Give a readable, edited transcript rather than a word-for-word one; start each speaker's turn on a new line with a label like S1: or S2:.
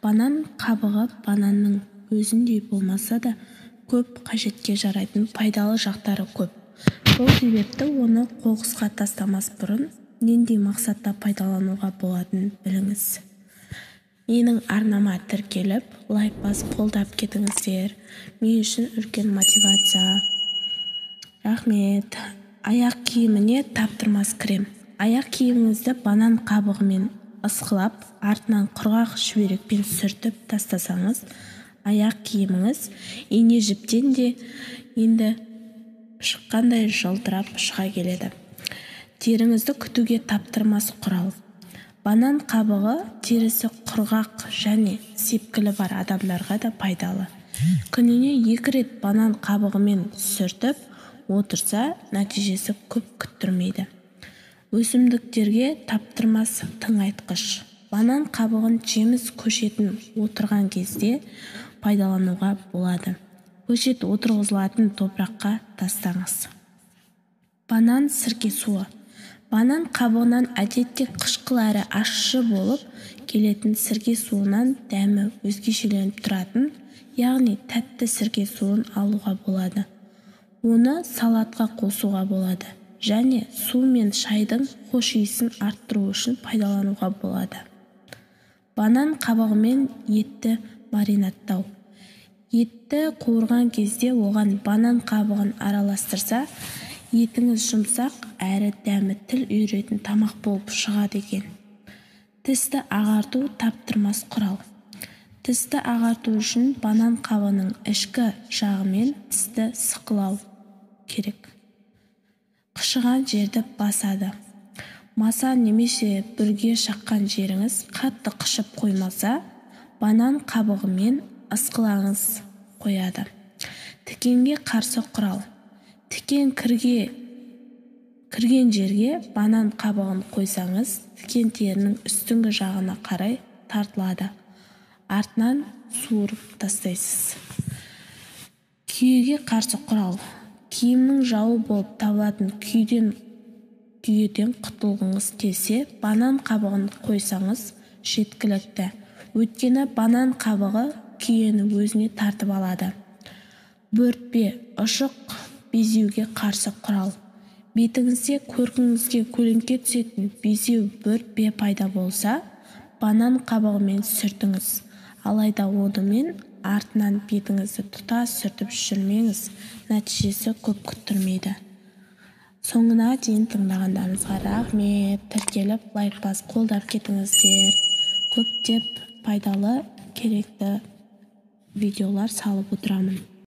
S1: Банан қабығы бананның өзіндей болмаса да көп қажетке жарайтын пайдалы жақтары көп. Сол себепті оны қоқысқа тастамас бұрын нендей мақсатта пайдалануға болатынын біліңіз. Менің арнама тіркеліп, лайк басып қолдап кетіңіздер. Мен үшін үлкен мотивация. Рахмет. Аяқ киіміне таптырмас крем. Аяқ киіміңізді банан қабығымен ысқылап, артынан құрғақ шүберекпен сүртіп тастасаңыз, аяқ киіміңіз ине жіптен де енді шыққандай жылтырап шыға келеді. Теріңізді күтуге таптырмас құрал. Банан қабығы терісі құрғақ және сепкілі бар адамдарға да пайдалы. Күніне 2 рет банан қабығымен сүртіп отырса, нәтижесі көп күттірмейді. Өсімдіктерге таптырмас тыңайтқыш. Банан қабығын жеміс көшетін отырған кезде пайдалануға болады. Көшет отырғызылатын топыраққа тастаңыз. Банан сірке суы. Банан қабығынан әдетте қышқыл әрі ащы болып келетін сірке суынан дәмі өзгешеленіп тұратын, яғни тәтті сірке суын алуға болады. Оны салатқа қосуға болады және су мен шайдың хош иісін арттыру үшін пайдалануға болады. Банан қабығымен етті маринадтау. Етті қуырған кезде оған банан қабығын араластырса, етіңіз жұмсақ әрі дәмі тіл үйіретін тамақ болып шығады екен. Тісті ағарту таптырмас құрал. Тісті ағарту үшін банан қабығының ішкі жағымен тісті сықылау керек. Қышыған жерді басады. Маса немесе бүрге шаққан жеріңіз қатты қышып қоймаса, банан қабығымен ысқылаңыз қояды. Тікенге қарсы құрал. Тікен кірген жерге банан қабығын қойсаңыз, тікен терінің үстіңгі жағына қарай тартылады. Артынан суырып тастайсыз. Күйеге қарсы құрал. Киімнің жауы болып табылатын күйеден құтылғыңыз келсе, банан қабығын қойсаңыз жеткілікті. Өйткені банан қабығы күйені өзіне тартып алады. Бөртпе, ұшық безеуге қарсы құрал. Бетіңізде көркіңізге көлеңке түсетін безеу бөртпе пайда болса, банан қабығымен сүртіңіз. Алайда онымен артынан бетіңізді тұтас сүртіп жүрмеңіз, нәтижесі көп күттірмейді. Соңына дейін тыңдағандарыңызға рахмет. Тіркеліп, лайк басып қолдап кетіңіздер. Көптеп пайдалы, керекті видеолар салып отырамын.